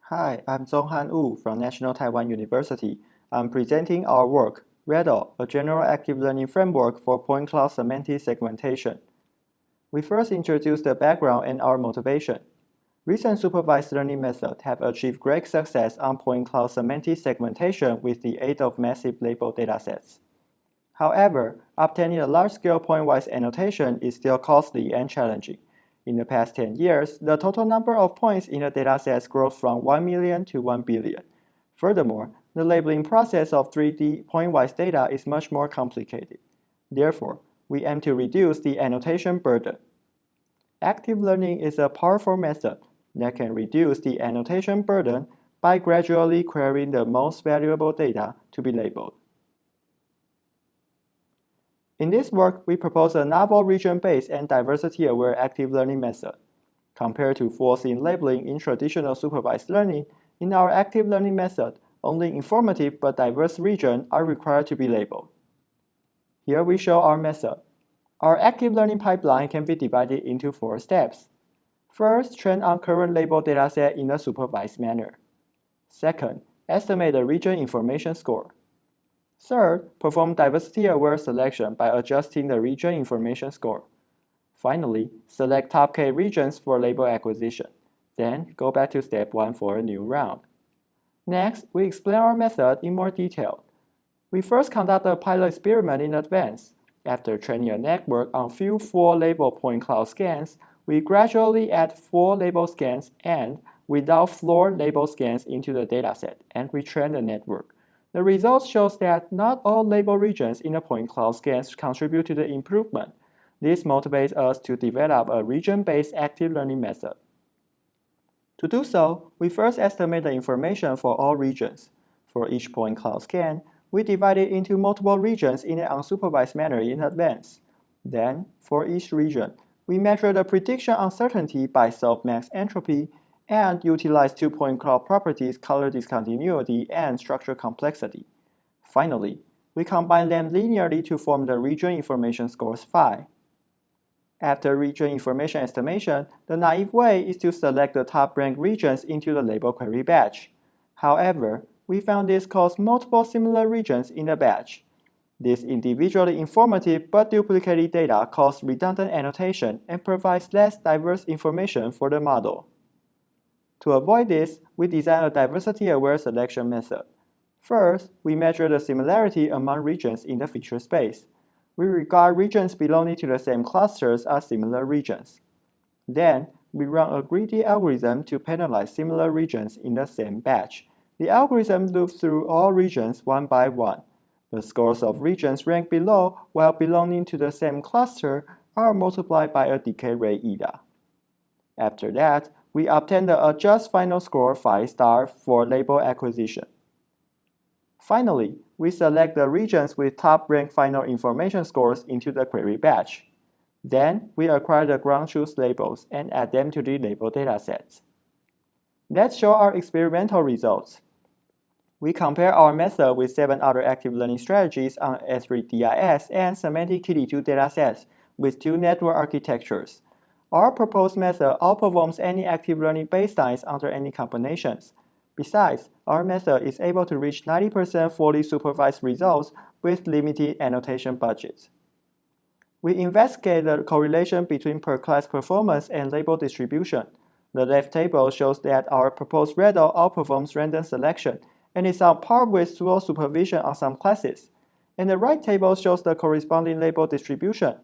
Hi, I'm Tsung-Han from National Taiwan University. I'm presenting our work, ReDAL, a general active learning framework for point cloud semantic segmentation. We first introduced the background and our motivation. Recent supervised learning methods have achieved great success on point cloud semantic segmentation with the aid of massive label datasets. However, obtaining a large-scale point-wise annotation is still costly and challenging. In the past 10 years, the total number of points in the datasets grows from 1 million to 1 billion. Furthermore, the labeling process of 3D point-wise data is much more complicated. Therefore, we aim to reduce the annotation burden. Active learning is a powerful method that can reduce the annotation burden by gradually querying the most valuable data to be labeled. In this work, we propose a novel region-based and diversity-aware active learning method. Compared to full-scene labeling in traditional supervised learning, in our active learning method, only informative but diverse regions are required to be labeled. Here we show our method. Our active learning pipeline can be divided into 4 steps. First, train on current label dataset in a supervised manner. Second, estimate the region information score. Third, perform diversity-aware selection by adjusting the region information score. Finally, select top K regions for label acquisition. Then, go back to step 1 for a new round. Next, we explain our method in more detail. We first conduct a pilot experiment in advance. After training a network on few 4 label point cloud scans, we gradually add 4 label scans and, without floor label scans into the dataset and retrain the network. The results shows that not all label regions in the point cloud scans contribute to the improvement. This motivates us to develop a region-based active learning method. To do so, we first estimate the information for all regions. For each point cloud scan, we divide it into multiple regions in an unsupervised manner in advance. Then, for each region, we measure the prediction uncertainty by softmax entropy and utilize 2-point cloud properties, color discontinuity, and structure complexity. Finally, we combine them linearly to form the region information scores phi. After region information estimation, the naive way is to select the top-ranked regions into the label query batch. However, we found this caused multiple similar regions in the batch. This individually informative but duplicated data causes redundant annotation and provides less diverse information for the model. To avoid this, we design a diversity-aware selection method. First, we measure the similarity among regions in the feature space. We regard regions belonging to the same clusters as similar regions. Then, we run a greedy algorithm to penalize similar regions in the same batch. The algorithm loops through all regions one by one. The scores of regions ranked below while belonging to the same cluster are multiplied by a decay rate eta. After that, we obtain the adjust final score phi star for label acquisition. Finally, we select the regions with top-ranked final information scores into the query batch. Then, we acquire the ground truth labels and add them to the label datasets. Let's show our experimental results. We compare our method with 7 other active learning strategies on S3DIS and semantic KD2 datasets with 2 network architectures. Our proposed method outperforms any active learning baselines under any combinations. Besides, our method is able to reach 90% fully supervised results with limited annotation budgets. We investigate the correlation between per-class performance and label distribution. The left table shows that our proposed ReDAL outperforms random selection and is on par with dual supervision on some classes. And the right table shows the corresponding label distribution.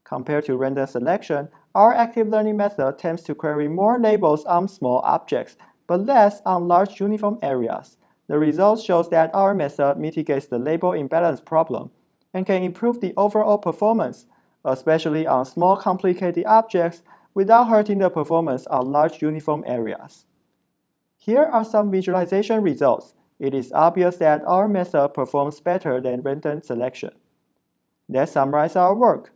Compared to random selection, our active learning method tends to query more labels on small objects, but less on large uniform areas. The result shows that our method mitigates the label imbalance problem and can improve the overall performance, especially on small complicated objects, without hurting the performance on large uniform areas. Here are some visualization results. It is obvious that our method performs better than random selection. Let's summarize our work.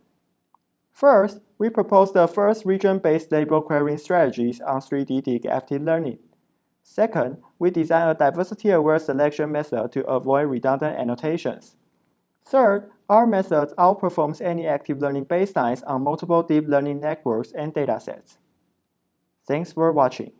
First, we propose the first region-based label querying strategies on 3D active learning. Second, we design a diversity-aware selection method to avoid redundant annotations. Third, our method outperforms any active learning baselines on multiple deep learning networks and datasets. Thanks for watching.